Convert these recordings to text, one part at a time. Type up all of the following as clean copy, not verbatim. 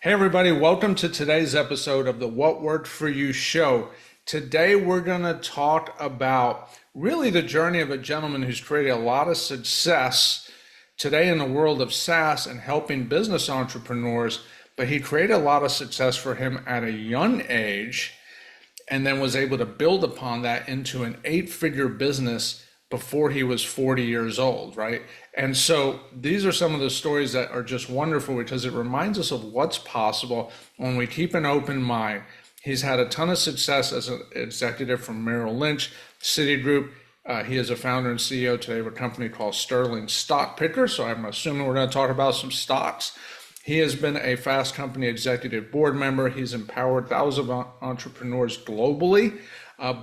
Hey, everybody, welcome to today's episode of the What Worked For You show. Today, we're going to talk about really the journey of a gentleman who's created a lot of success today in the world of SaaS and helping business entrepreneurs. But he created a lot of success for him at a young age and then was able to build upon that into an eight-figure business before he was 40 years old, right? And so these are some of the stories that are just wonderful because it reminds us of what's possible when we keep an open mind. He's had a ton of success as an executive from Merrill Lynch, Citigroup. He is a founder and CEO today of a company called Sterling Stock Picker. So I'm assuming we're going to talk about some stocks. He has been a Fast Company executive board member. He's empowered thousands of entrepreneurs globally,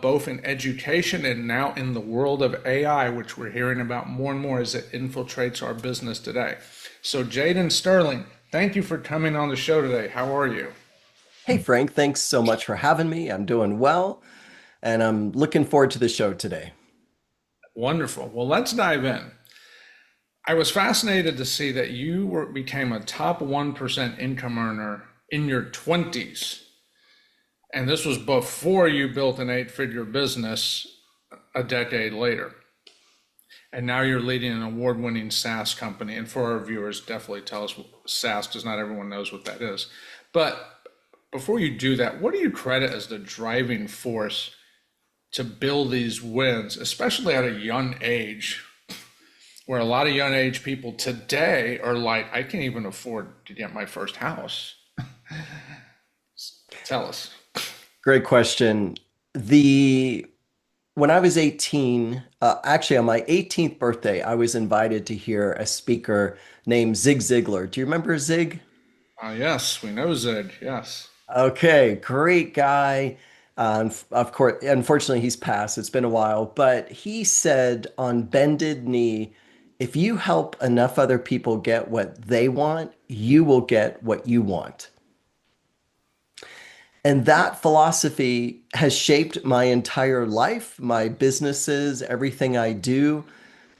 both in education and now in the world of AI, which we're hearing about more and more as it infiltrates our business today. So Jaden Sterling, thank you for coming on the show today. How are you? Hey Frank, thanks so much for having me. I'm doing well, and I'm looking forward to the show today. Wonderful. Well, let's dive in. I was fascinated to see that became a top 1% income earner in your 20s. And this was before you built an eight-figure business a decade later. And now you're leading an award-winning SaaS company. And for our viewers, definitely tell us SaaS, because not everyone knows what that is. But before you do that, what do you credit as the driving force to build these wins, especially at a young age, where a lot of young age people today are like, I can't even afford to get my first house? Tell us. Great question. The When I was 18, actually on my 18th birthday, I was invited to hear a speaker named Zig Ziglar. Do you remember Zig? Yes, we know Zig. Yes. Okay, great guy. Of course, unfortunately, he's passed. It's been a while, but he said on bended knee, if you help enough other people get what they want, you will get what you want. And that philosophy has shaped my entire life, my businesses, everything I do.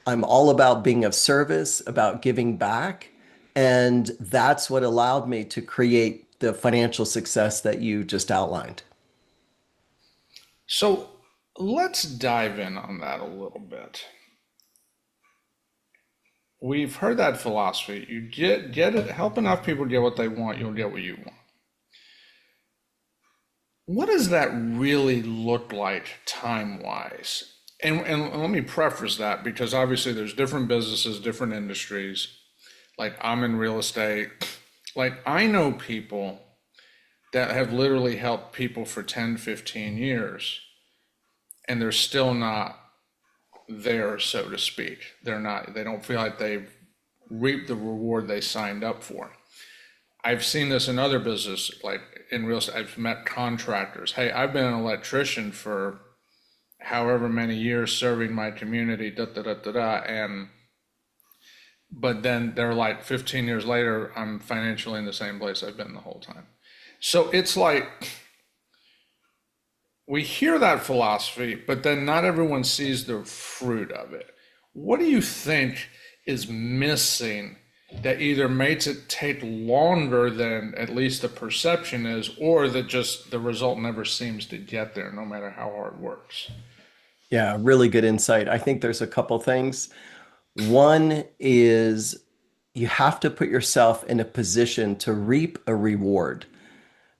I'm all about being of service, about giving back. And that's what allowed me to create the financial success that you just outlined. So let's dive in on that a little bit. We've heard that philosophy. You get it, help enough people get what they want, you'll get what you want. What does that really look like time-wise? And let me preface that because obviously there's different businesses, different industries. Like I'm in real estate. Like I know people that have literally helped people for 10, 15 years, and they're still not there, so to speak. They don't feel like they've reaped the reward they signed up for. I've seen this in other business, like in real estate. I've met contractors. Hey, I've been an electrician for however many years serving my community, da da da da da, and but then they're like 15 years later, I'm financially in the same place I've been the whole time. So it's like we hear that philosophy, but then not everyone sees the fruit of it. What do you think is missing that either makes it take longer than at least the perception is, or that just the result never seems to get there, no matter how hard it works? Yeah, really good insight. I think there's a couple things. One is you have to put yourself in a position to reap a reward,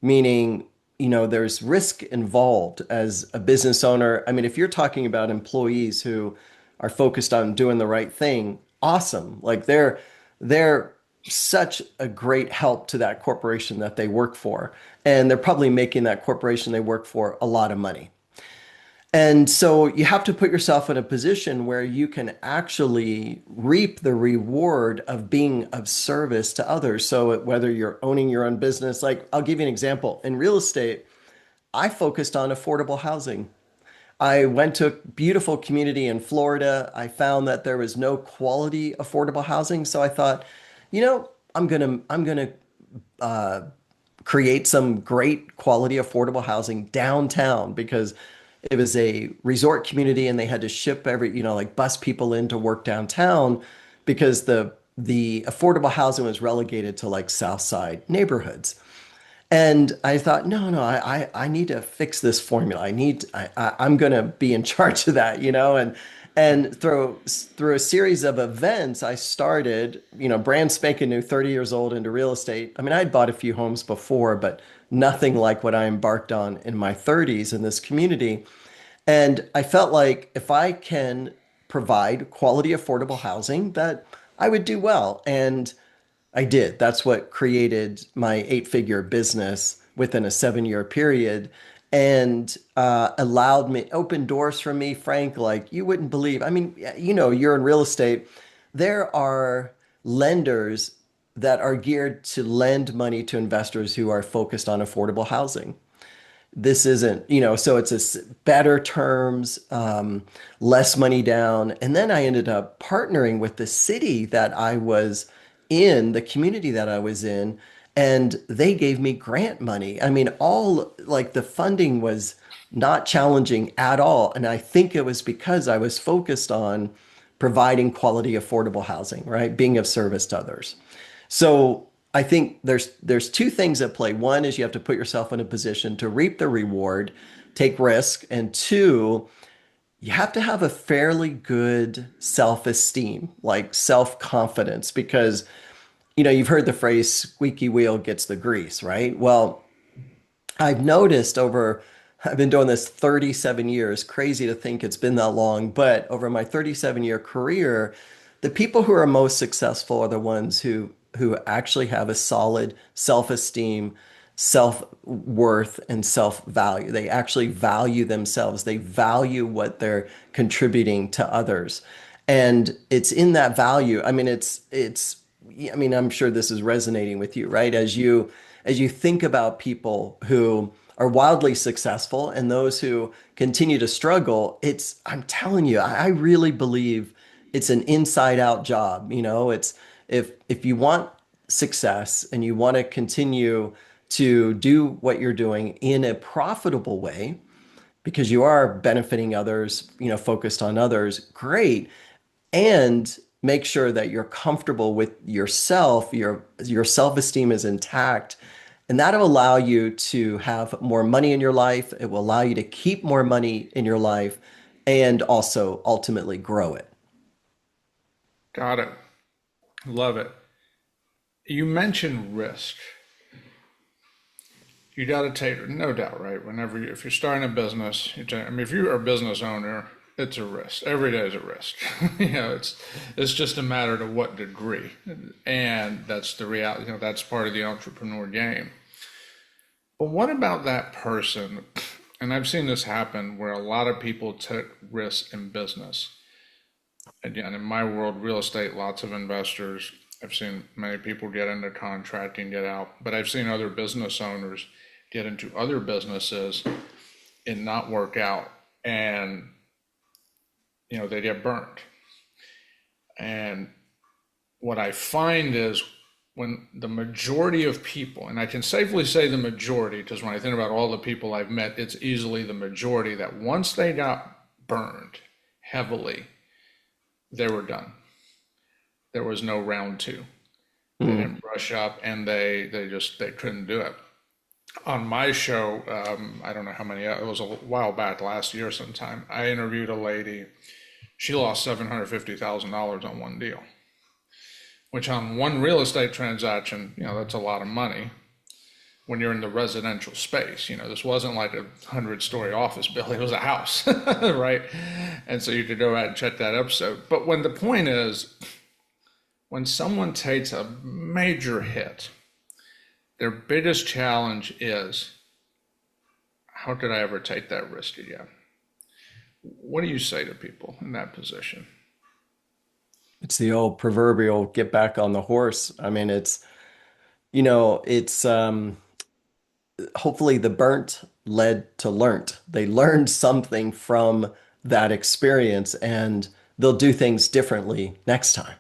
meaning, there's risk involved as a business owner. I mean, if you're talking about employees who are focused on doing the right thing, awesome. Like they're such a great help to that corporation that they work for. And they're probably making that corporation they work for a lot of money. And so you have to put yourself in a position where you can actually reap the reward of being of service to others. So whether you're owning your own business, like I'll give you an example. In real estate, I focused on affordable housing. I went to a beautiful community in Florida. I found that there was no quality affordable housing. So I thought, I'm gonna create some great quality affordable housing downtown because it was a resort community and they had to ship like bus people in to work downtown because the the affordable housing was relegated to like South Side neighborhoods. And I thought, no, I need to fix this formula. I'm gonna be in charge of that, and through a series of events, I started, brand spanking new, 30 years old into real estate. I mean, I'd bought a few homes before, but nothing like what I embarked on in my 30s in this community. And I felt like if I can provide quality, affordable housing, that I would do well. And I did. That's what created my 8-figure business within a 7-year period and allowed me, open doors for me, Frank, like you wouldn't believe. I mean, you're in real estate. There are lenders that are geared to lend money to investors who are focused on affordable housing. This isn't, so it's better terms, less money down. And then I ended up partnering with the city that I was in, the community that I was in, and they gave me grant money. I mean, all like the funding was not challenging at all. And I think it was because I was focused on providing quality, affordable housing, right? Being of service to others. So I think there's two things at play. One is you have to put yourself in a position to reap the reward, take risk, and two, you have to have a fairly good self-esteem, like self-confidence, because you've heard the phrase squeaky wheel gets the grease, right? Well, I've been doing this 37 years. Crazy to think it's been that long, but over my 37-year career, the people who are most successful are the ones who actually have a solid self-esteem, self-worth, and self-value. They actually value themselves. They value what they're contributing to others. And it's in that value. I mean, I mean, I'm sure this is resonating with you, right? As you think about people who are wildly successful and those who continue to struggle, I'm telling you, I really believe it's an inside out job. It's if you want success and you want to continue to do what you're doing in a profitable way, because you are benefiting others, focused on others, great. And make sure that you're comfortable with yourself, your self-esteem is intact. And that'll allow you to have more money in your life. It will allow you to keep more money in your life and also ultimately grow it. Got it. Love it. You mentioned risk. You got to take, no doubt, right? If you're starting a business, I mean, if you're a business owner, it's a risk. Every day is a risk. It's just a matter to what degree, and that's the reality. That's part of the entrepreneur game. But what about that person? And I've seen this happen where a lot of people took risks in business. Again, in my world, real estate, lots of investors. I've seen many people get into contracting, get out, but I've seen other business owners get into other businesses and not work out. And, they get burned. And what I find is when the majority of people, and I can safely say the majority, because when I think about all the people I've met, it's easily the majority that once they got burned heavily, they were done. There was no round two. They Mm. didn't brush up, and they couldn't do it. On my show, I don't know how many, it was a while back, last year sometime, I interviewed a lady. She lost $750,000 on one deal, which on one real estate transaction, that's a lot of money when you're in the residential space. This wasn't like a 100-story office building, it was a house, right? And so you could go out and check that episode. But when the point is, when someone takes a major hit, their biggest challenge is, how could I ever take that risk again? What do you say to people in that position? It's the old proverbial get back on the horse. I mean, it's hopefully the burnt led to learnt. They learned something from that experience and they'll do things differently next time.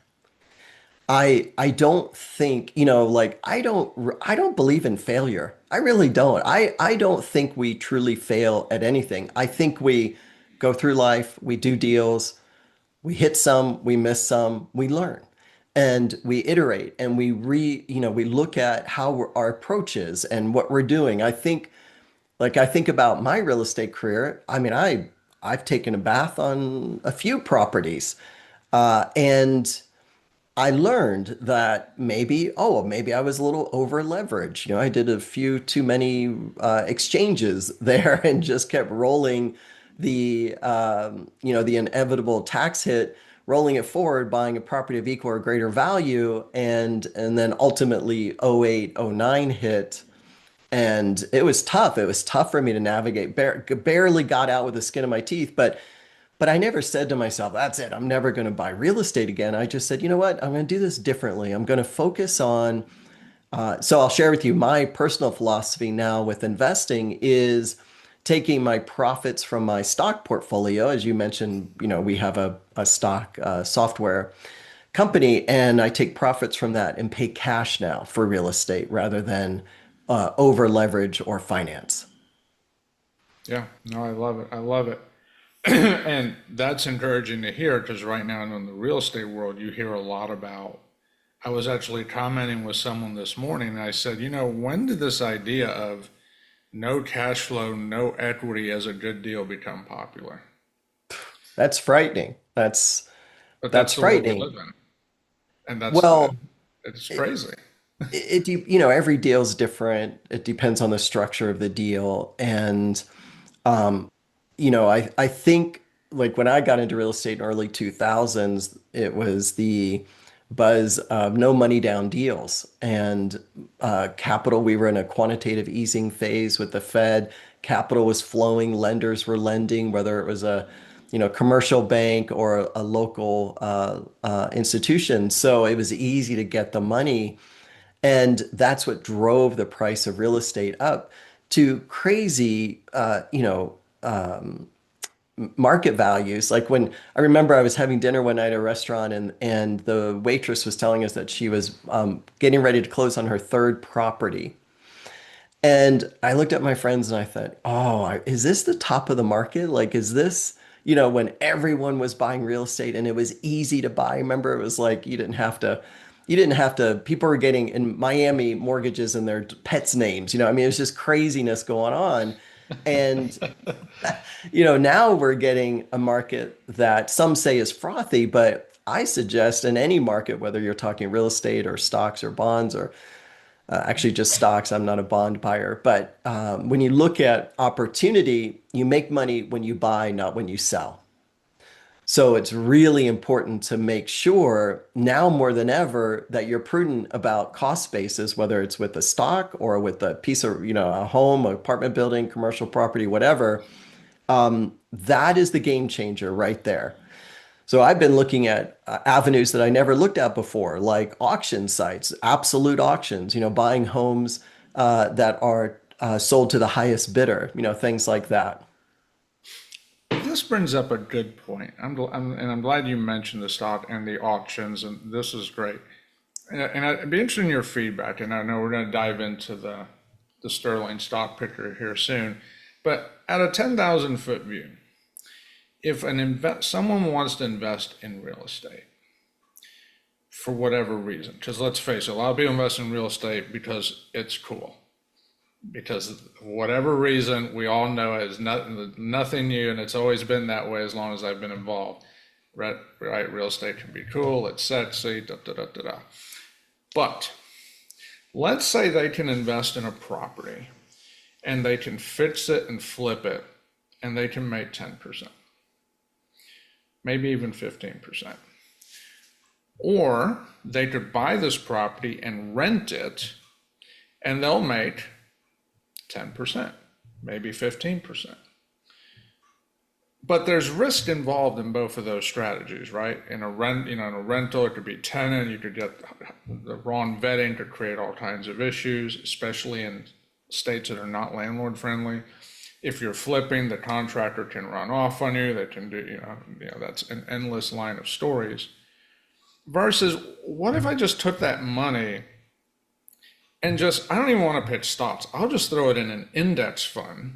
I don't think, like I don't believe in failure. I really don't. I don't think we truly fail at anything. I think we go through life, we do deals, we hit some, we miss some, we learn. and we iterate and we look at how our approach is and what we're doing. I think about my real estate career. I mean, I've taken a bath on a few properties, and I learned that maybe I was a little over leveraged. I did a few too many exchanges there and just kept rolling the inevitable tax hit, rolling it forward, buying a property of equal or greater value, and then ultimately '08, '09 hit. And it was tough. It was tough for me to navigate. Barely got out with the skin of my teeth, but I never said to myself, that's it, I'm never going to buy real estate again. I just said, you know what? I'm going to do this differently. I'm going to focus on, so I'll share with you my personal philosophy now with investing is taking my profits from my stock portfolio. As you mentioned, we have a stock software company, and I take profits from that and pay cash now for real estate rather than over leverage or finance. Yeah, no, I love it. I love it. And that's encouraging to hear because right now in the real estate world, you hear a lot about. I was actually commenting with someone this morning, and I said, when did this idea of no cash flow, no equity as a good deal become popular? That's frightening. But That's that's the world we frightening. live in, and Well, it's crazy. every deal is different. It depends on the structure of the deal. And, I think like when I got into real estate in early 2000s, it was the buzz of no money down deals and capital. We were in a quantitative easing phase with the Fed. Capital was flowing. Lenders were lending, whether it was a commercial bank or a local institution. So it was easy to get the money. And that's what drove the price of real estate up to crazy, market values. Like when I remember I was having dinner one night at a restaurant, and the waitress was telling us that she was getting ready to close on her third property. And I looked at my friends and I thought, oh, is this the top of the market? Like, is this, when everyone was buying real estate and it was easy to buy? Remember, it was like people were getting in Miami mortgages in their pets' names. I mean, it was just craziness going on. And, now we're getting a market that some say is frothy, but I suggest in any market, whether you're talking real estate or stocks or bonds or actually just stocks. I'm not a bond buyer. But when you look at opportunity, you make money when you buy, not when you sell. So it's really important to make sure now more than ever that you're prudent about cost basis, whether it's with a stock or with a piece of, a home, an apartment building, commercial property, whatever. That is the game changer right there. So I've been looking at avenues that I never looked at before, like auction sites, absolute auctions, buying homes that are sold to the highest bidder, things like that. This brings up a good point. And I'm glad you mentioned the stock and the auctions, and this is great. And I'd be interested in your feedback. And I know we're going to dive into the Sterling stock picker here soon, but at a 10,000 foot view, if someone wants to invest in real estate for whatever reason, because let's face it, a lot of people invest in real estate because it's cool. Because whatever reason, we all know it's nothing new, and it's always been that way as long as I've been involved. Right, right. Real estate can be cool. It's sexy. Da da da da da. But let's say they can invest in a property, and they can fix it and flip it, and they can make 10%, maybe even 15%. Or they could buy this property and rent it, and they'll make 10%, maybe 15%. But there's risk involved in both of those strategies, right? In a rental, it could be tenant, you could get the wrong vetting, could create all kinds of issues, especially in states that are not landlord friendly. If you're flipping, the contractor can run off on you, they can do, that's an endless line of stories. Versus, what if I just took that money and I don't even want to pitch stocks. I'll just throw it in an index fund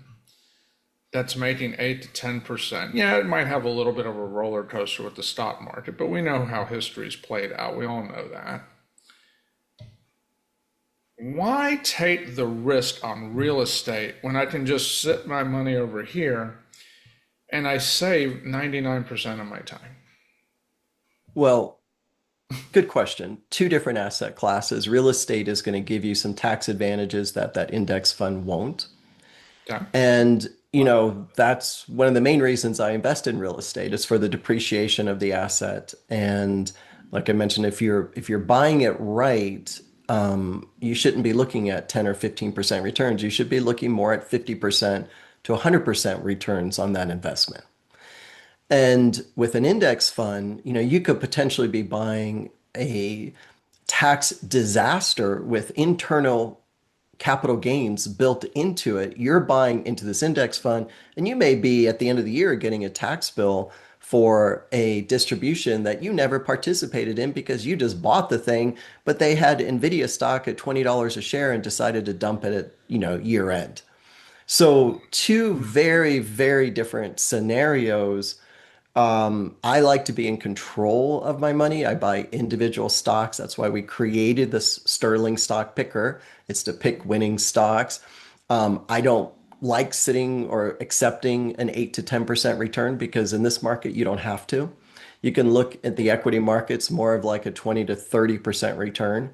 that's making 8 to 10%. Yeah, it might have a little bit of a roller coaster with the stock market, but we know how history's played out. We all know that. Why take the risk on real estate when I can just sit my money over here and I save 99% of my time? Well, good question. Two different asset classes. Real estate is going to give you some tax advantages that that index fund won't. Okay. And, that's one of the main reasons I invest in real estate is for the depreciation of the asset. And like I mentioned, if you're buying it right, you shouldn't be looking at 10 or 15% returns. You should be looking more at 50% to 100% returns on that investment. And with an index fund, you could potentially be buying a tax disaster with internal capital gains built into it. You're buying into this index fund, and you may be at the end of the year getting a tax bill for a distribution that you never participated in because you just bought the thing, but they had Nvidia stock at $20 a share and decided to dump it at, year end. So two very, very different scenarios. I like to be in control of my money. I buy individual stocks. That's why we created this Sterling stock picker. It's to pick winning stocks. I don't like sitting or accepting an 8 to 10% return because in this market, you don't have to. You can look at the equity markets more of like a 20 to 30% return.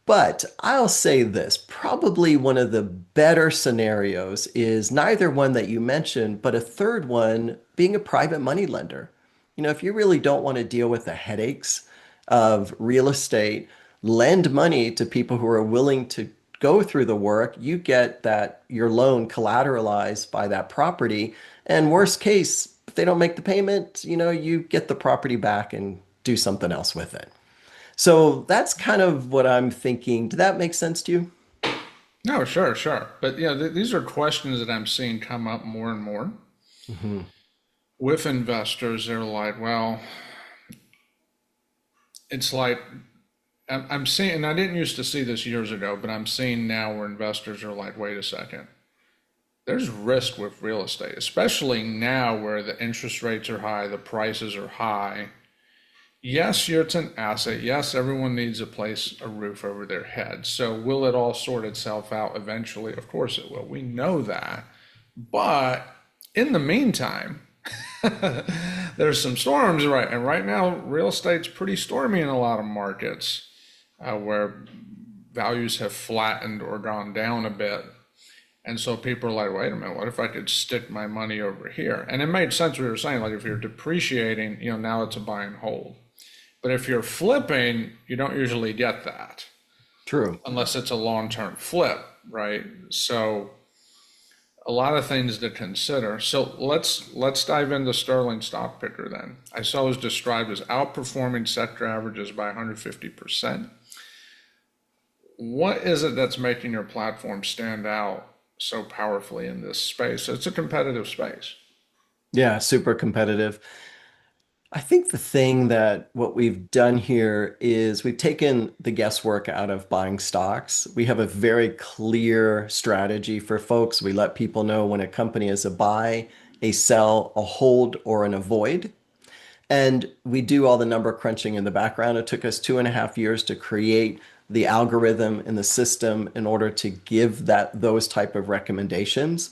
But I'll say this, probably one of the better scenarios is neither one that you mentioned, but a third one being a private money lender. If you really don't want to deal with the headaches of real estate, lend money to people who are willing to go through the work. You get that your loan collateralized by that property. And worst case, if they don't make the payment, you get the property back and do something else with it. So that's kind of what I'm thinking. Did that make sense to you? No, sure, sure. But these are questions that I'm seeing come up more and more Hmm. with investors. They're like, well, it's like I'm seeing, and I didn't used to see this years ago, but I'm seeing now where investors are like, wait a second. There's risk with real estate, especially now where the interest rates are high, the prices are high. Yes, it's an asset. Yes, everyone needs a place, a roof over their head. So will it all sort itself out eventually? Of course it will. We know that. But in the meantime, there's some storms, right? And right now, real estate's pretty stormy in a lot of markets where values have flattened or gone down a bit. And so people are like, wait a minute, what if I could stick my money over here? And it made sense what you were saying, like if you're depreciating, now it's a buy and hold. But if you're flipping, you don't usually get that True. unless it's a long-term flip, right? So a lot of things to consider. So let's dive into Sterling Stock Picker then. I saw it was described as outperforming sector averages by 150%. What is it that's making your platform stand out so powerfully in this space? It's a competitive space. Yeah, super competitive. I think the thing that what we've done here is we've taken the guesswork out of buying stocks. We have a very clear strategy for folks. We let people know when a company is a buy, a sell, a hold, or an avoid. And we do all the number crunching in the background. It took us 2.5 years to create the algorithm and the system in order to give those type of recommendations.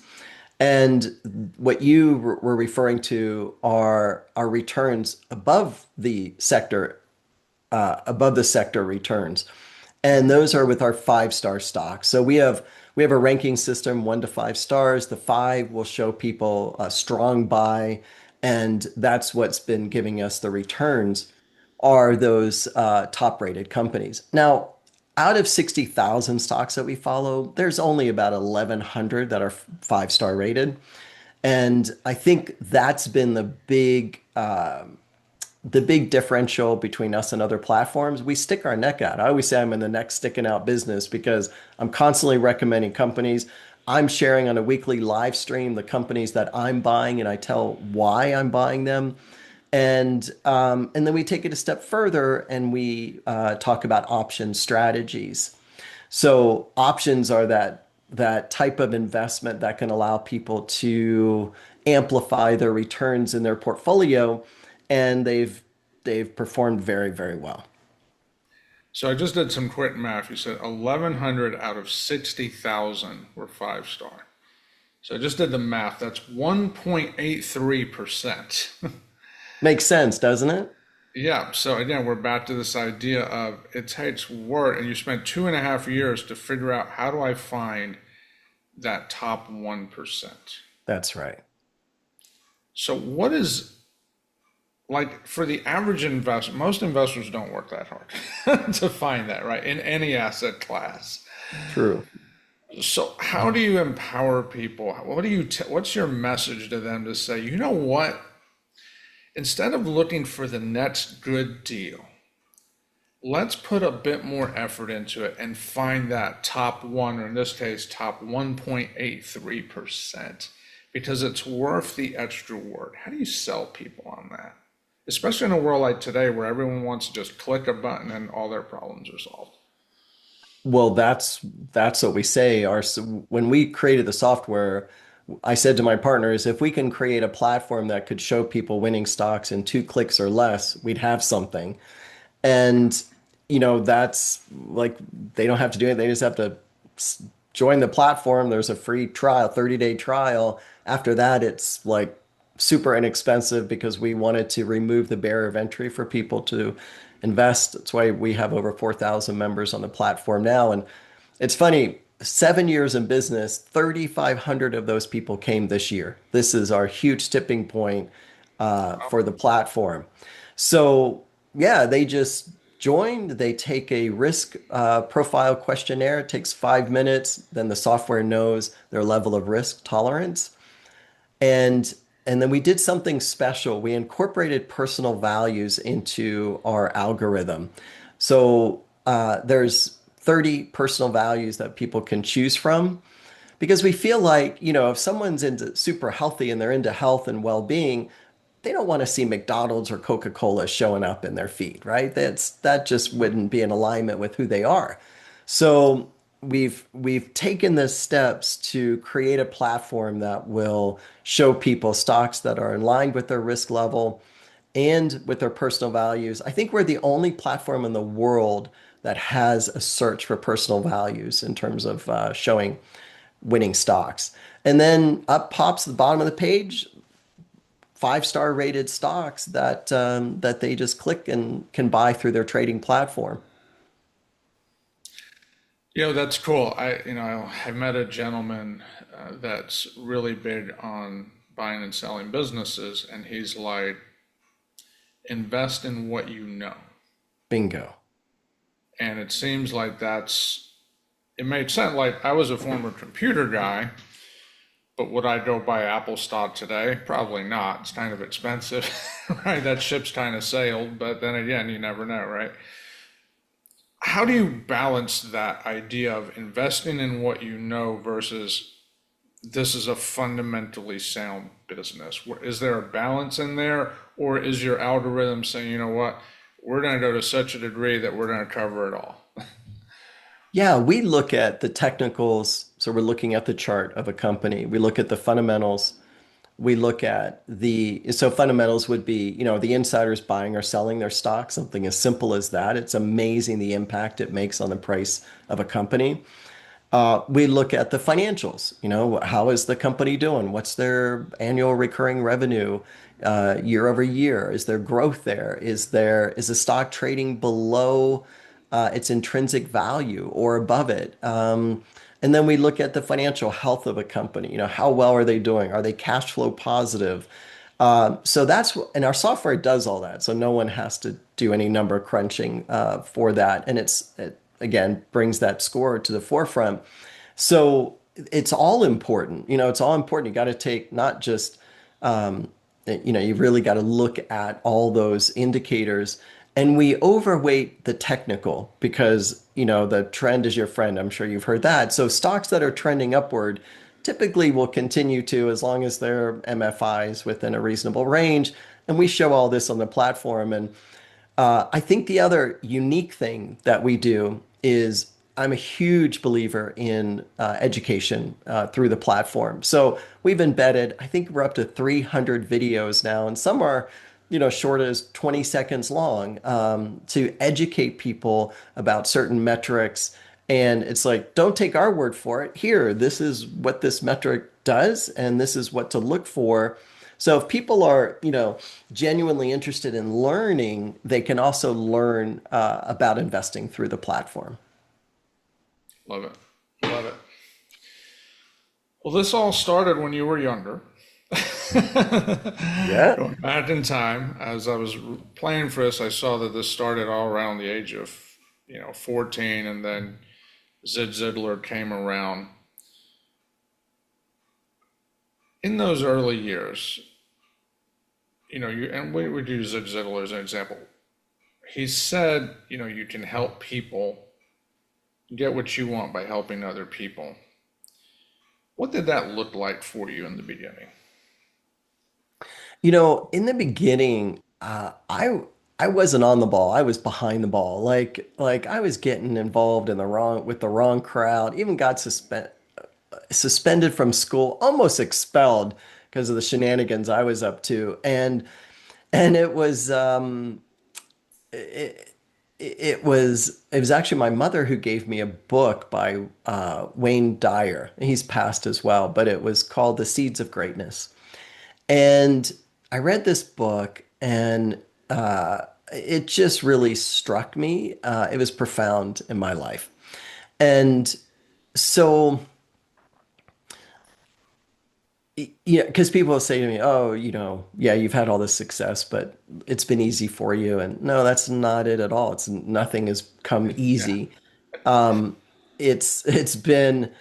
And what you were referring to are our returns above the sector returns. And those are with our 5-star stocks. So we have a ranking system, 1 to 5 stars. The 5 will show people a strong buy, and that's what's been giving us the returns are those top rated companies. Now, out of 60,000 stocks that we follow, there's only about 1,100 that are 5-star rated. And I think that's been the big differential between us and other platforms. We stick our neck out. I always say I'm in the neck sticking out business because I'm constantly recommending companies. I'm sharing on a weekly live stream the companies that I'm buying, and I tell why I'm buying them. And then we take it a step further and we talk about option strategies. So options are that that type of investment that can allow people to amplify their returns in their portfolio, and they've performed very, very well. So I just did some quick math. You said 1,100 out of 60,000 were 5 star. So I just did the math. That's 1.83%. Makes sense, doesn't it? Yeah. So again, we're back to this idea of it takes work, and you spent 2.5 years to figure out how do I find that top 1%. That's right. So what is like for the average investor, most investors don't work that hard to find that, right? In any asset class. True. So how do you empower people? What do you what's your message to them to say, you know what? Instead of looking for the next good deal, let's put a bit more effort into it and find that top one, or in this case, top 1.83%, because it's worth the extra work. How do you sell people on that? Especially in a world like today where everyone wants to just click a button and all their problems are solved. Well, that's what we say. When we created the software, I said to my partners, if we can create a platform that could show people winning stocks in 2 clicks or less, we'd have something. And that's like they don't have to do it. They just have to join the platform. There's a free trial, 30-day trial. After that, it's like super inexpensive because we wanted to remove the barrier of entry for people to invest. That's why we have over 4,000 members on the platform now. And it's funny, 7 years in business, 3,500 of those people came this year. This is our huge tipping point for the platform. So, yeah, they just joined. They take a risk profile questionnaire. It takes 5 minutes. Then the software knows their level of risk tolerance. And and then we did something special. We incorporated personal values into our algorithm. So there's 30 personal values that people can choose from because we feel like, if someone's into super healthy and they're into health and well-being, they don't want to see McDonald's or Coca-Cola showing up in their feed, right? That just wouldn't be in alignment with who they are. So we've taken the steps to create a platform that will show people stocks that are in line with their risk level and with their personal values. I think we're the only platform in the world that has a search for personal values in terms of showing winning stocks. And then up pops the bottom of the page 5 star rated stocks that they just click and can buy through their trading platform. That's cool. I met a gentleman that's really big on buying and selling businesses, and he's like, invest in what you know. Bingo. And it seems like it makes sense. Like, I was a former computer guy, but would I go buy Apple stock today? Probably not. It's kind of expensive, right? That ship's kind of sailed, but then again, you never know, right? How do you balance that idea of investing in what you know versus this is a fundamentally sound business? Is there a balance in there, or is your algorithm saying, you know what, we're going to go to such a degree that we're going to cover it all? Yeah, we look at the technicals. So we're looking at the chart of a company. We look at the fundamentals. We look at so fundamentals would be, the insiders buying or selling their stock, something as simple as that. It's amazing the impact it makes on the price of a company. We look at the financials. How is the company doing? What's their annual recurring revenue year over year? Is there growth there? Is the stock trading below its intrinsic value or above it? And then we look at the financial health of a company. How well are they doing? Are they cash flow positive? So and our software does all that. So no one has to do any number crunching for that. And it again brings that score to the forefront. So it's all important. It's all important. You got to take not just, you've really got to look at all those indicators. And we overweight the technical because, the trend is your friend. I'm sure you've heard that. So stocks that are trending upward typically will continue to, as long as they're MFIs within a reasonable range. And we show all this on the platform. And I think the other unique thing that we do is I'm a huge believer in education through the platform. So we've embedded, I think we're up to 300 videos now, and some are, short as 20 seconds long, to educate people about certain metrics. And it's like, don't take our word for it. Here, this is what this metric does, and this is what to look for. So if people are, genuinely interested in learning, they can also learn about investing through the platform. Love it. Love it. Well, this all started when you were younger. Yeah. Going back in time, as I was playing for this, I saw that this started all around the age of, 14, and then Zig Ziglar came around. In those early years, and we would use Zig Ziglar as an example. He said, you can help people get what you want by helping other people. What did that look like for you in the beginning? In the beginning, I wasn't on the ball. I was behind the ball. Like I was getting involved in the wrong with the wrong crowd. Even got suspended from school, almost expelled because of the shenanigans I was up to. And it was actually my mother who gave me a book by Wayne Dyer. He's passed as well, but it was called The Seeds of Greatness. And I read this book, and it just really struck me. It was profound in my life. And so, yeah, because people will say to me, "Oh, yeah, you've had all this success, but it's been easy for you." And no, that's not it at all. It's nothing has come Yeah. easy. Um, it's been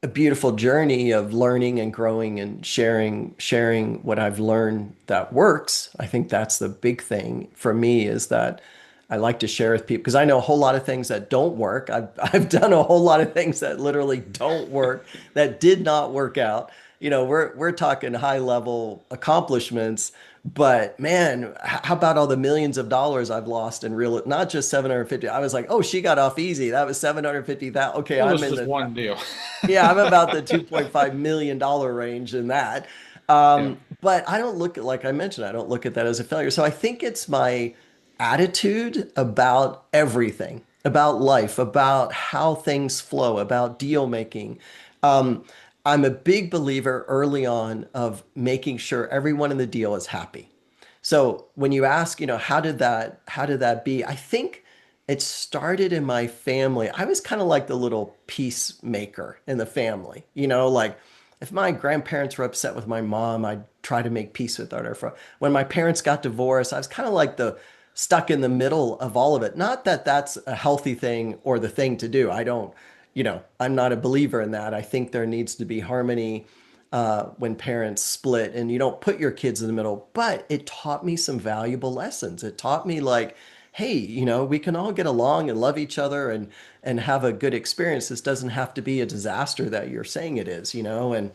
a beautiful journey of learning and growing and sharing what I've learned that works. I think that's the big thing for me, is that I like to share with people because I know a whole lot of things that don't work. I've done a whole lot of things that literally don't work, that did not work out. We're talking high level accomplishments, but man, how about all the millions of dollars I've lost in real, not just 750. I was like, oh, she got off easy. That was 750,000. Okay, It I'm was in just the one deal. yeah, I'm about the $2.5 million range in that. Yeah. But I don't look at, like I mentioned, I don't look at that as a failure. So I think it's my attitude about everything, about life, about how things flow, about deal making. Um, I'm a big believer early on of making sure everyone in the deal is happy. So when you ask, how did that be? I think it started in my family. I was kind of like the little peacemaker in the family. Like if my grandparents were upset with my mom, I'd try to make peace with her. When my parents got divorced, I was kind of like the stuck in the middle of all of it. Not that that's a healthy thing or the thing to do. I don't, I'm not a believer in that. I think there needs to be harmony when parents split, and you don't put your kids in the middle. But it taught me some valuable lessons. It taught me, like, hey, we can all get along and love each other and have a good experience. This doesn't have to be a disaster that you're saying it is. And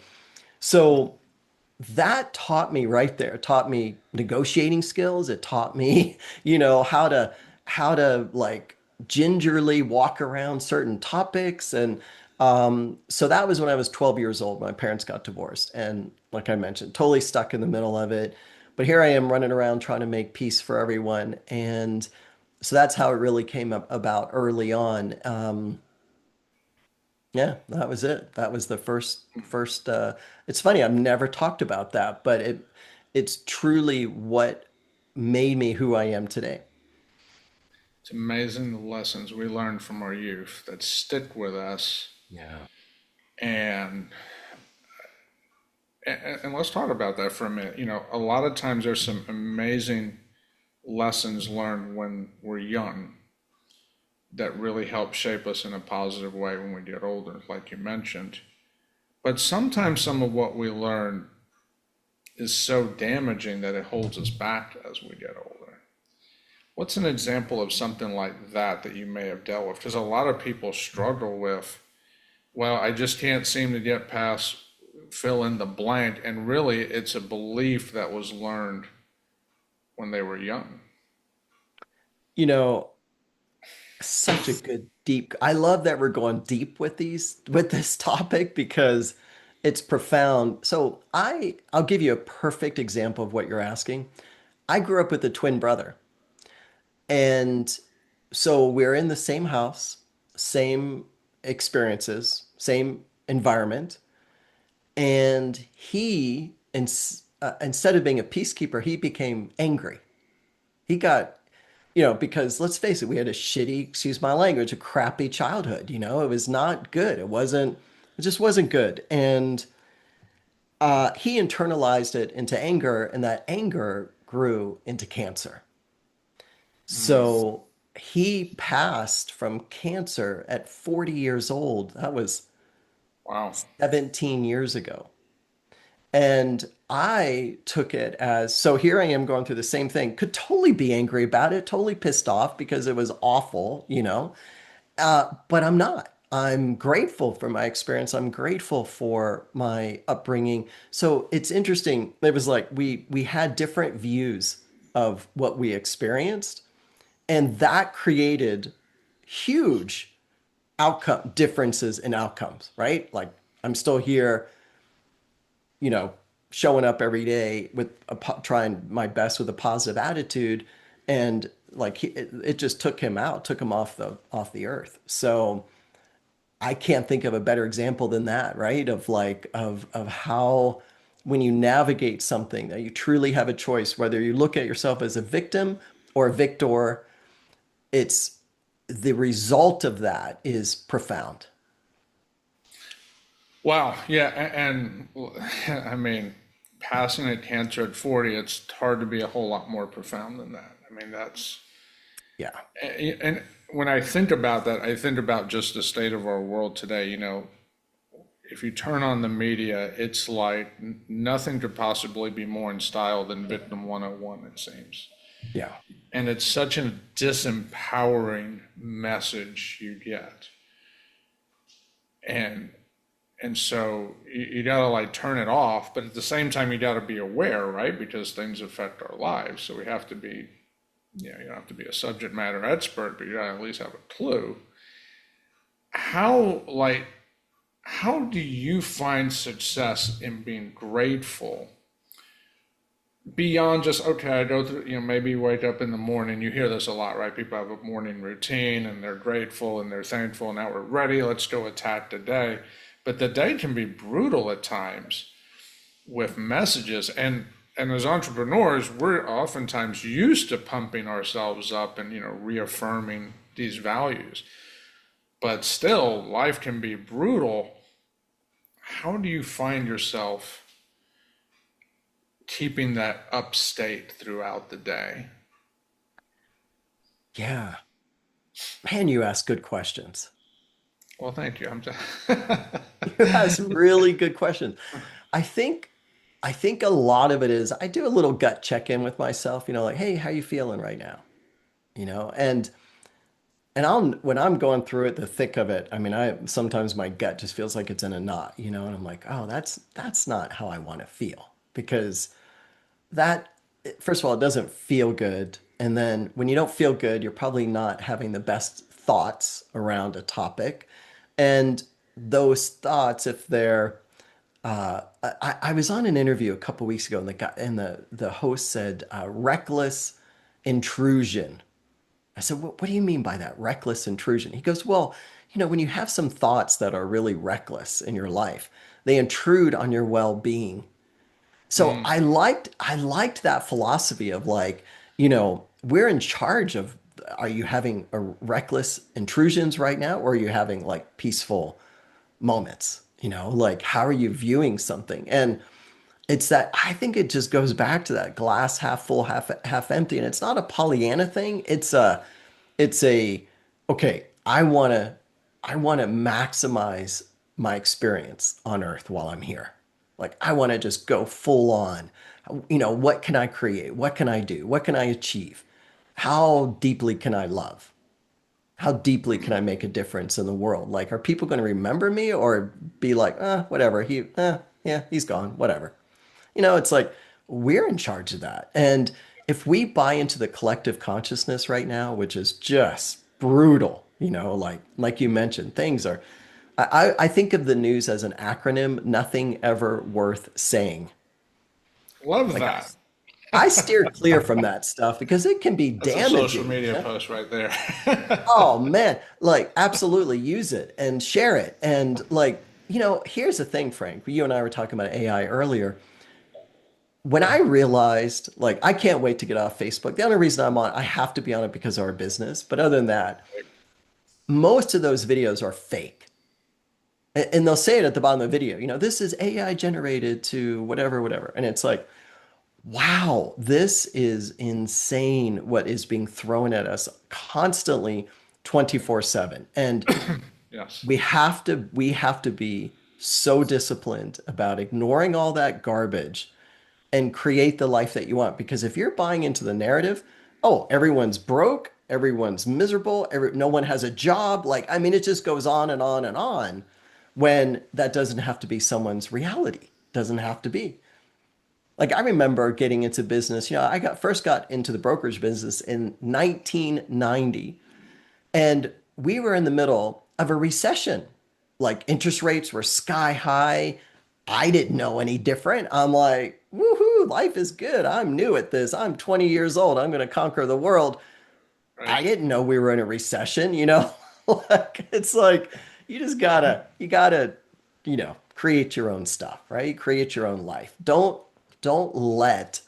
so that taught me right there. It taught me negotiating skills. It taught me, how to like gingerly walk around certain topics. And so that was when I was 12 years old. My parents got divorced. And like I mentioned, totally stuck in the middle of it. But here I am running around trying to make peace for everyone. And so that's how it really came about early on. Yeah, that was it. That was the first it's funny, I've never talked about that, but it's truly what made me who I am today. It's amazing the lessons we learn from our youth that stick with us. Yeah. And, and let's talk about that for a minute. A lot of times there's some amazing lessons learned when we're young that really help shape us in a positive way when we get older, like you mentioned. But sometimes some of what we learn is so damaging that it holds us back as we get older. What's an example of something like that you may have dealt with? Because a lot of people struggle with, well, I just can't seem to get past fill in the blank. And really, it's a belief that was learned when they were young. You know, Such a good deep. I love that we're going deep with this topic because it's profound. So I'll give you a perfect example of what you're asking. I grew up with a twin brother. And so we're in the same house, same experiences, same environment. And instead of being a peacekeeper, he became angry. He got, because let's face it, we had a shitty, excuse my language, a crappy childhood. It was not good. It just wasn't good. And he internalized it into anger, and that anger grew into cancer. Mm, So he passed from cancer at 40 years old. That was wow. 17 years ago. And I took it as so here I am going through the same thing. Could totally be angry about it, totally pissed off because it was awful. But I'm not. I'm grateful for my experience. I'm grateful for my upbringing. So it's interesting. It was like we had different views of what we experienced, and that created huge outcome differences in outcomes, right? Like I'm still here, you know, showing up every day with trying my best with a positive attitude, and like it just took him out, took him off the earth. So I can't think of a better example than that, right? Of how when you navigate something that you truly have a choice, whether you look at yourself as a victim or a victor, it's the result of that is profound. Wow. Yeah. And I mean, passing a cancer at 40, it's hard to be a whole lot more profound than that. I mean, Yeah. and when I think about that, I think about just the state of our world today. If you turn on the media, it's like nothing could possibly be more in style than Victim 101, it seems. Yeah. And it's such a disempowering message you get. And and so you gotta like turn it off, but at the same time you gotta be aware, right? Because things affect our lives. So we have to be, you don't have to be a subject matter expert, but you gotta at least have a clue. How like how do you find success in being grateful beyond just okay, I go through, maybe you wake up in the morning, you hear this a lot, right? People have a morning routine and they're grateful and they're thankful. Now we're ready, let's go attack the day. But the day can be brutal at times with messages, and as entrepreneurs, we're oftentimes used to pumping ourselves up and reaffirming these values. But still, life can be brutal. How do you find yourself keeping that up state throughout the day? Yeah. Man, you ask good questions. Well, thank you. I'm just You ask really good questions. I think I think a lot of it is I do a little gut check-in with myself, like, hey, how you feeling right now? You know, and I'll when I'm going through it, the thick of it, I mean, I sometimes my gut just feels like it's in a knot, and I'm like, oh, that's not how I want to feel because that first of all, it doesn't feel good. And then when you don't feel good, you're probably not having the best thoughts around a topic. And those thoughts, if they're I was on an interview a couple weeks ago, and the host said reckless intrusion. I said, what do you mean by that? Reckless intrusion? He goes, well, when you have some thoughts that are really reckless in your life, they intrude on your well-being. So mm, I liked that philosophy of like, we're in charge of are you having a reckless intrusions right now, or are you having like peaceful moments? Like how are you viewing something? And it's that I think it just goes back to that glass half full, half empty. And it's not a Pollyanna thing. It's a okay, I want to maximize my experience on earth while I'm here. Like I want to just go full on. What can I create? What can I do? What can I achieve? How deeply can I love? How deeply can I make a difference in the world? Like, are people going to remember me or be like, whatever, yeah, he's gone, whatever. It's like we're in charge of that. And if we buy into the collective consciousness right now, which is just brutal, like you mentioned, things are. I think of the news as an acronym, nothing ever worth saying. Love Like that. I steer clear from that stuff because it can be That's a social damaging, media post right there. Oh man, like absolutely use it and share it. And here's the thing, Frank. You and I were talking about AI earlier. When I realized, like, I can't wait to get off Facebook. The only reason I'm on, I have to be on it because of our business. But other than that, most of those videos are fake. And they'll say it at the bottom of the video, this is AI generated to whatever, whatever. And it's like, wow, this is insane what is being thrown at us constantly 24/7. And Yes. we have to be so disciplined about ignoring all that garbage and create the life that you want. Because if you're buying into the narrative, oh, everyone's broke, everyone's miserable, no one has a job, like I mean, it just goes on and on and on when that doesn't have to be someone's reality. Doesn't have to be. Like I remember getting into business, I first got into the brokerage business in 1990 and we were in the middle of a recession. Like interest rates were sky high. I didn't know any different. I'm like, woohoo, life is good. I'm new at this. I'm 20 years old. I'm going to conquer the world. Right. I didn't know we were in a recession. Like it's like you gotta, create your own stuff, right? Create your own life. Don't let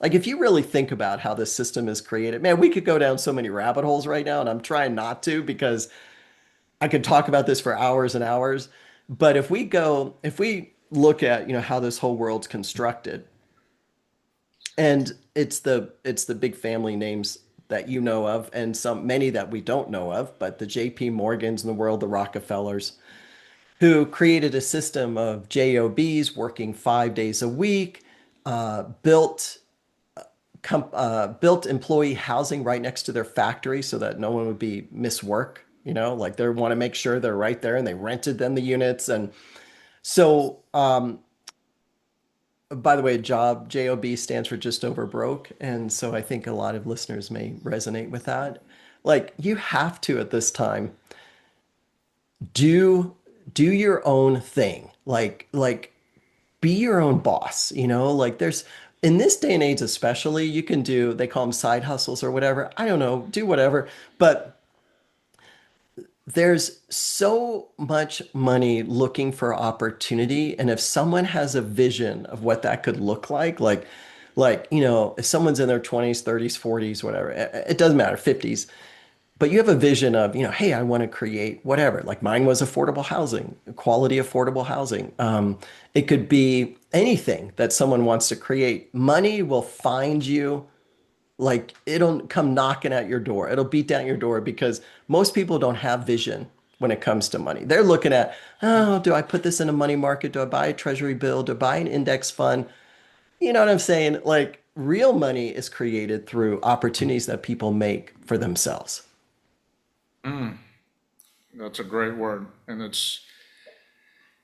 like if you really think about how this system is created, man, we could go down so many rabbit holes right now, and I'm trying not to because I could talk about this for hours and hours. But if we look at, how this whole world's constructed, and it's the big family names that you know of, and many that we don't know of, but the JP Morgans in the world, the Rockefellers, who created a system of JOBs working 5 days a week, built built employee housing right next to their factory so that no one would be miss work. Like they want to make sure they're right there, and they rented them the units. And so, by the way, JOB stands for just over broke. And so I think a lot of listeners may resonate with that. Like you have to at this time do do your own thing. Like be your own boss, like there's in this day and age especially, you can do, they call them side hustles or whatever. I don't know, do whatever, but there's so much money looking for opportunity. And if someone has a vision of what that could look like, if someone's in their 20s, 30s, 40s, whatever, it doesn't matter, 50s, but you have a vision of, hey, I want to create whatever. Like mine was affordable housing, quality affordable housing. It could be anything that someone wants to create. Money will find you. Like it'll come knocking at your door. It'll beat down your door because most people don't have vision when it comes to money. They're looking at, oh, do I put this in a money market? Do I buy a treasury bill? Do I buy an index fund? You know what I'm saying? Like real money is created through opportunities that people make for themselves. That's a great word. And it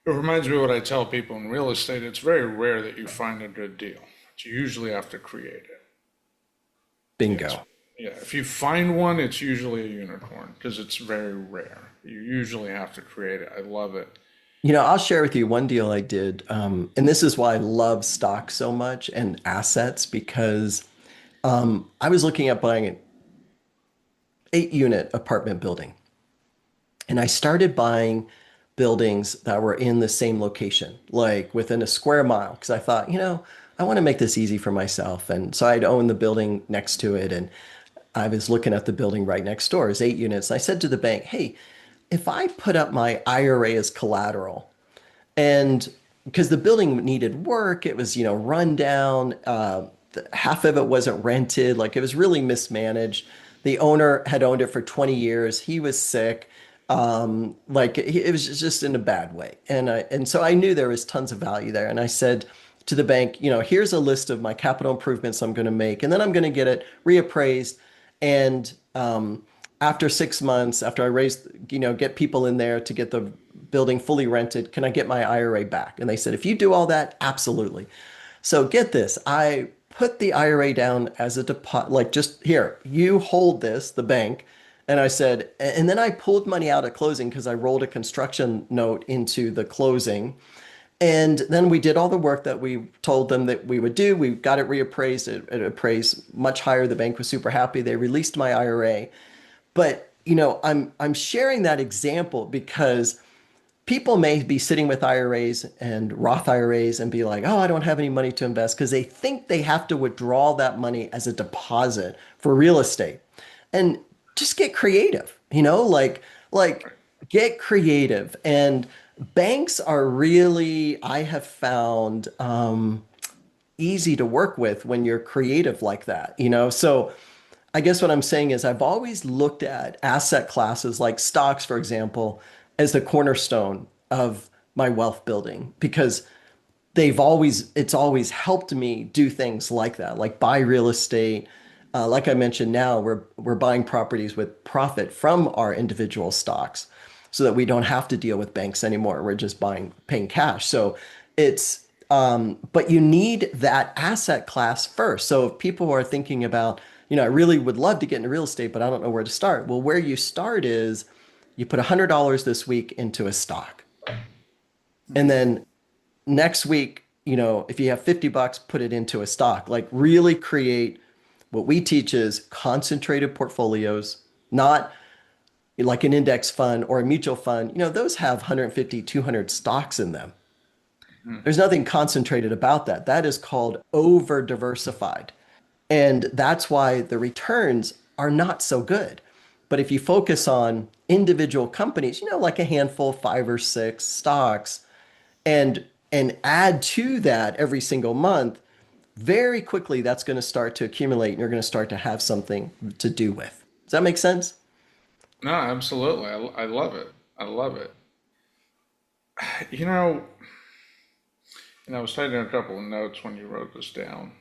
reminds me of what I tell people in real estate. It's very rare that you find a good deal. But you usually have to create it. It's, Bingo. yeah, if you find one, it's usually a unicorn because it's very rare. You usually have to create it. I love it. I'll share with you one deal I did. And this is why I love stocks so much and assets because I was looking at buying an 8-unit apartment building. And I started buying buildings that were in the same location, like within a square mile, because I thought, I want to make this easy for myself. And so I'd own the building next to it. And I was looking at the building right next door, it's 8 units. And I said to the bank, hey, if I put up my IRA as collateral, and because the building needed work, it was, run down, half of it wasn't rented, like it was really mismanaged. The owner had owned it for 20 years. He was sick. Like it was just in a bad way. And so I knew there was tons of value there. And I said to the bank, here's a list of my capital improvements I'm going to make, and then I'm going to get it reappraised. And after 6 months, after I raise, get people in there to get the building fully rented, can I get my IRA back? And they said, if you do all that, absolutely. So get this, I put the IRA down as a deposit, like just here, you hold this, the bank, And I said, and then I pulled money out at closing because I rolled a construction note into the closing. And then we did all the work that we told them that we would do. We got it reappraised. It appraised much higher. The bank was super happy. They released my IRA. But, I'm sharing that example because people may be sitting with IRAs and Roth IRAs and be like, oh, I don't have any money to invest because they think they have to withdraw that money as a deposit for real estate. And just get creative, like get creative. And banks are really, I have found, easy to work with when you're creative like that. So I guess what I'm saying is I've always looked at asset classes like stocks, for example, as the cornerstone of my wealth building because it's always helped me do things like that, like buy real estate. Like I mentioned, now we're buying properties with profit from our individual stocks so that we don't have to deal with banks anymore. We're just paying cash. So but you need that asset class first. So if people are thinking about, I really would love to get into real estate, but I don't know where to start. Well, where you start is you put $100 this week into a stock. And then next week, if you have 50 bucks, put it into a stock. Like really create what we teach is concentrated portfolios, not like an index fund or a mutual fund. Those have 150, 200 stocks in them. There's nothing concentrated about that. That is called over diversified. And that's why the returns are not so good. But if you focus on individual companies, like a handful, five or six stocks, and add to that every single month, very quickly that's going to start to accumulate and you're going to start to have something to do with. Does that make sense? No, absolutely. I love it. I love it. You know, and I was taking a couple of notes when you wrote this down.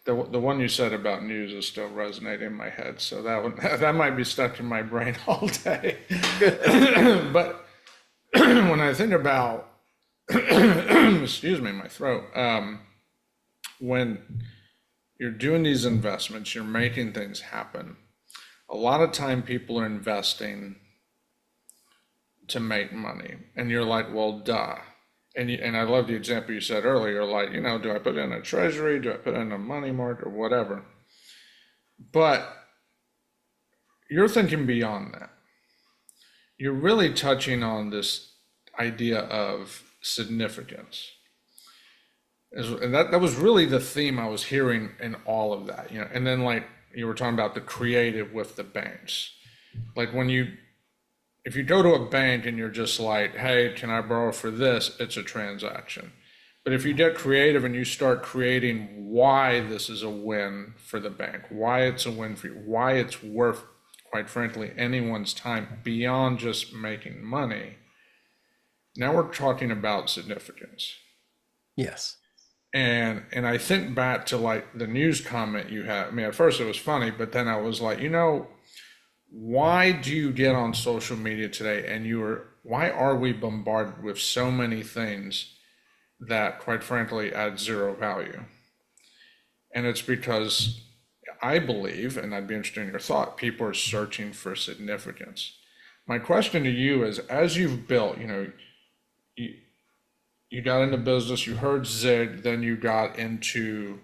The one you said about news is still resonating in my head, so that one, that might be stuck in my brain all day. But when I think about, excuse me, my throat, when you're doing these investments, you're making things happen. A lot of time people are investing to make money, and you're like, well, duh. And I love the example you said earlier, like, do I put in a treasury? Do I put in a money market or whatever? But you're thinking beyond that. You're really touching on this idea of significance. And that was really the theme I was hearing in all of that, And then like you were talking about the creative with the banks. Like if you go to a bank and you're just like, hey, can I borrow for this? It's a transaction. But if you get creative and you start creating why this is a win for the bank, why it's a win for you, why it's worth, quite frankly, anyone's time beyond just making money, now we're talking about significance. Yes. And I think back to like the news comment you had. I mean, at first it was funny, but then I was like, why do you get on social media today and why are we bombarded with so many things that quite frankly add zero value? And it's because I believe, and I'd be interested in your thought, people are searching for significance. My question to you is, as you've built, you got into business, you heard Zig, then you got into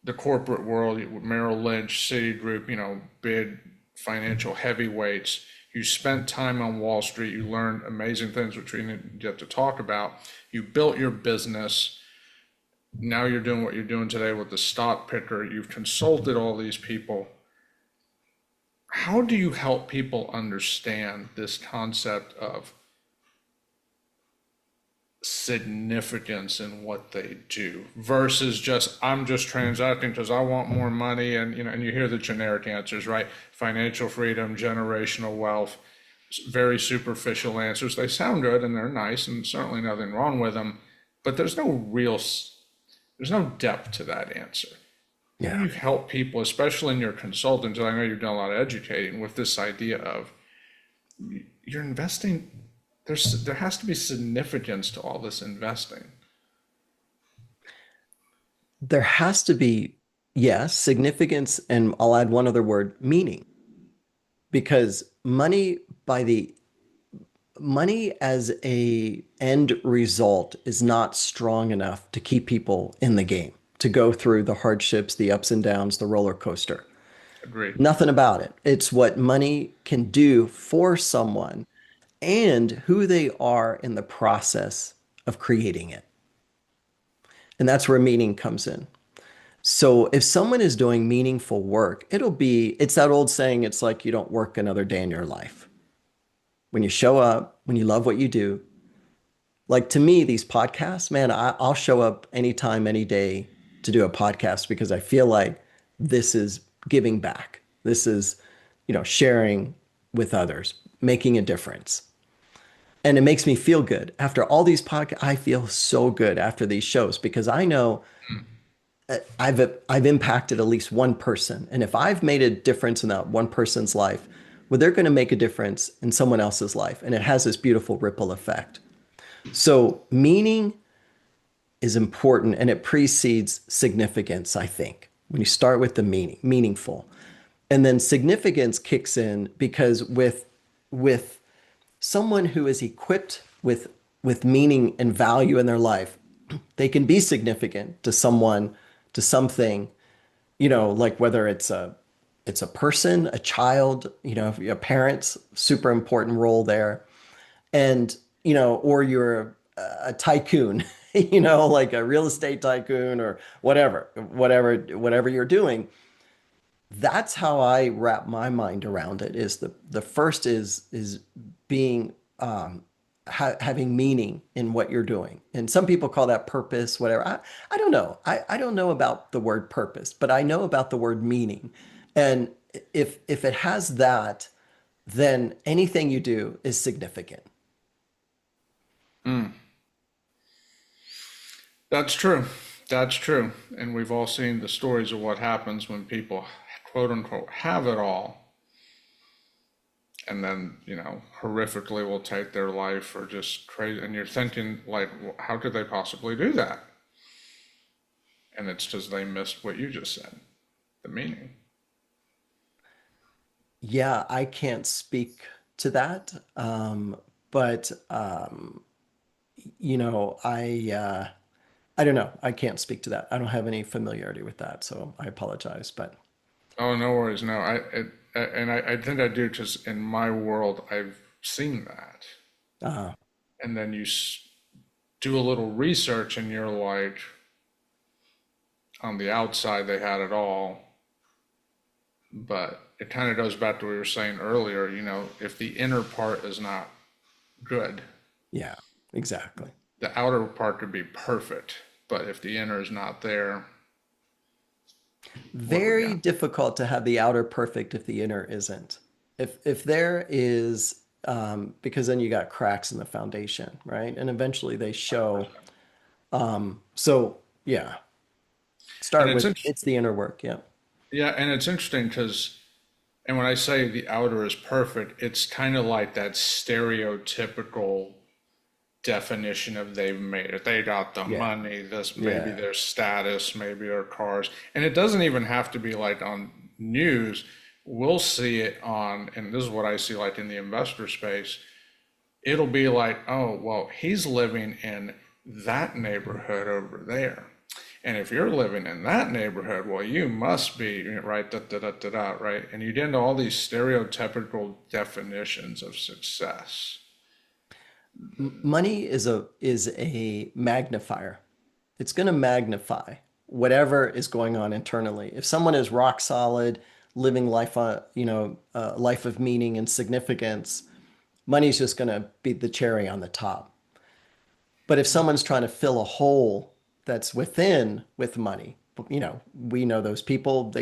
the corporate world with Merrill Lynch, Citigroup, big financial heavyweights. You spent time on Wall Street. You learned amazing things, which we didn't get to talk about. You built your business. Now you're doing what you're doing today with the stock picker. You've consulted all these people. How do you help people understand this concept of significance in what they do versus just I'm just transacting because I want more money, and you hear the generic answers, right? Financial freedom, generational wealth, very superficial answers. They sound good and they're nice and certainly nothing wrong with them, but there's no depth to that answer. How do Yeah. you help people, especially in your consultants? I know you've done a lot of educating with this idea of you're investing. There has to be significance to all this investing. There has to be, yes, significance, and I'll add one other word, meaning. because money as a end result is not strong enough to keep people in the game, to go through the hardships, the ups and downs, the roller coaster. Agreed. Nothing about it. It's what money can do for someone and who they are in the process of creating it. And that's where meaning comes in. So if someone is doing meaningful work, it's that old saying, it's like you don't work another day in your life. When you show up, when you love what you do, like to me, these podcasts, man, I'll show up anytime, any day to do a podcast because I feel like this is giving back. This is, sharing with others, making a difference. And it makes me feel good. After all these podcasts, I feel so good after these shows because I know I've impacted at least one person. And if I've made a difference in that one person's life, well, they're going to make a difference in someone else's life. And it has this beautiful ripple effect. So meaning is important and it precedes significance, I think. When you start with the meaningful. And then significance kicks in because with someone who is equipped with meaning and value in their life, they can be significant to someone, to something, like whether it's a person, a child, a parent's super important role there. And, or you're a tycoon, like a real estate tycoon or whatever you're doing. That's how I wrap my mind around it is the first is being having meaning in what you're doing. And some people call that purpose, whatever. I don't know. I don't know about the word purpose, but I know about the word meaning. And if it has that, then anything you do is significant. Mm, that's true. That's true. And we've all seen the stories of what happens when people, quote unquote, have it all and then, horrifically will take their life or just crazy. And you're thinking, like, how could they possibly do that? And it's because they missed what you just said, the meaning. Yeah, I can't speak to that. But I don't know. I can't speak to that. I don't have any familiarity with that, so I apologize. But Oh, no worries. No, I think I do because in my world, I've seen that. uh, And then do a little research and you're like, on the outside, they had it all. But it kind of goes back to what we were saying earlier, if the inner part is not good, yeah, exactly. the outer part could be perfect. But if the inner is not there, what we Very got? difficult to have the outer perfect if the inner isn't. If there is, because then you got cracks in the foundation, right? And eventually they show. So yeah, And start it's with interesting. it's the inner work. Yeah. Yeah, and it's interesting because, and when I say the outer is perfect, it's kind of like that stereotypical definition of they've made it. They got the Yeah. money, this maybe Yeah. their status, maybe their cars. And it doesn't even have to be like on news. We'll see it on, and this is what I see like in the investor space. It'll be like, oh, well, he's living in that neighborhood over there. And if you're living in that neighborhood, well, you must be right, da, da, da, da, da, right? And you get into all these stereotypical definitions of success. Money is a magnifier. It's going to magnify whatever is going on internally. If someone is rock solid, living life on, a life of meaning and significance, money's just going to be the cherry on the top. But if someone's trying to fill a hole that's within with money, we know those people,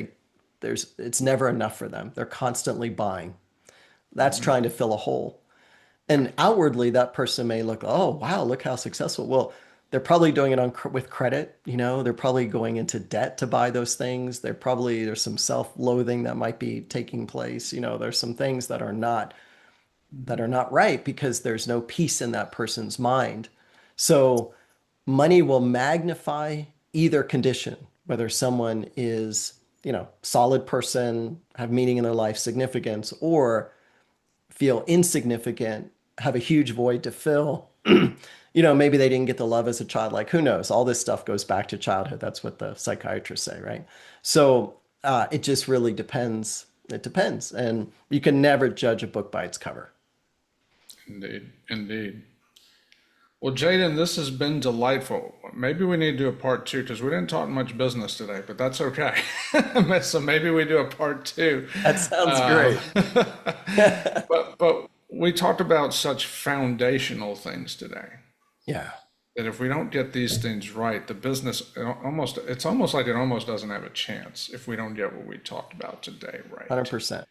it's never enough for them. They're constantly buying. That's Mhm. trying to fill a hole. And outwardly, that person may look, oh, wow, look how successful. Well, they're probably doing it with credit. They're probably going into debt to buy those things. There's some self-loathing that might be taking place. There's some things that are not right because there's no peace in that person's mind. So money will magnify either condition, whether someone is solid person, have meaning in their life, significance, or feel insignificant, have a huge void to fill. Maybe they didn't get the love as a child. Like, who knows? All this stuff goes back to childhood. That's what the psychiatrists say, right? So it just really depends. It depends. And you can never judge a book by its cover. Indeed, indeed. Well, Jaden, this has been delightful. Maybe we need to do a part two because we didn't talk much business today, but that's okay. So maybe we do a part two. That sounds Uh, great. but we talked about such foundational things today Yeah, that if we don't get these things right, the business it's almost like it almost doesn't have a chance if we don't get what we talked about today right. 100%.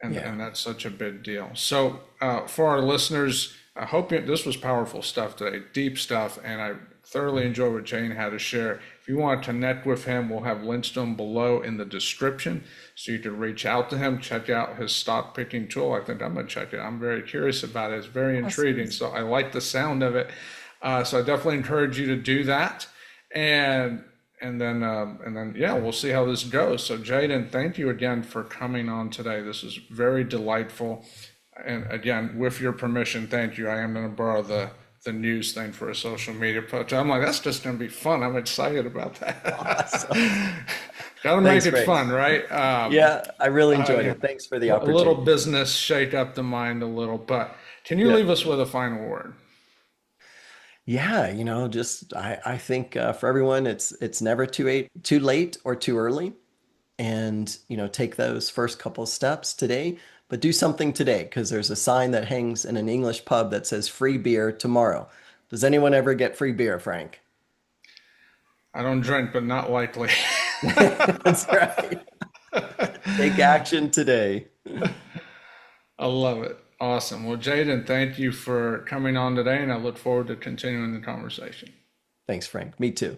Yeah. And that's such a big deal. So for our listeners, I hope this was powerful stuff today, deep stuff, and I thoroughly enjoyed what Jane had to share. If you want to connect with him, we'll have links to him below in the description, so you can reach out to him, check out his stock picking tool. I think I'm going to check it. I'm very curious about it. It's very intriguing, so I like the sound of it. So I definitely encourage you to do that, and and then yeah, we'll see how this goes. So Jaden, thank you again for coming on today. This is very delightful. And again, with your permission, thank you. I am going to borrow the news thing for a social media post. I'm like, that's just going to be fun. I'm excited about that. Awesome. Got to make Thanks, it Frank. fun, right? Yeah, I really enjoyed Yeah, it. Thanks for the a little opportunity. business shake up the mind a little. But can you Yeah. leave us with a final word? Yeah, just I think for everyone, it's never too late or too early. And take those first couple steps today, but do something today because there's a sign that hangs in an English pub that says free beer tomorrow. Does anyone ever get free beer, Frank? I don't drink, but not likely. That's right. Take action today. I love it. Awesome. Well, Jaden, thank you for coming on today, and I look forward to continuing the conversation. Thanks, Frank. Me too.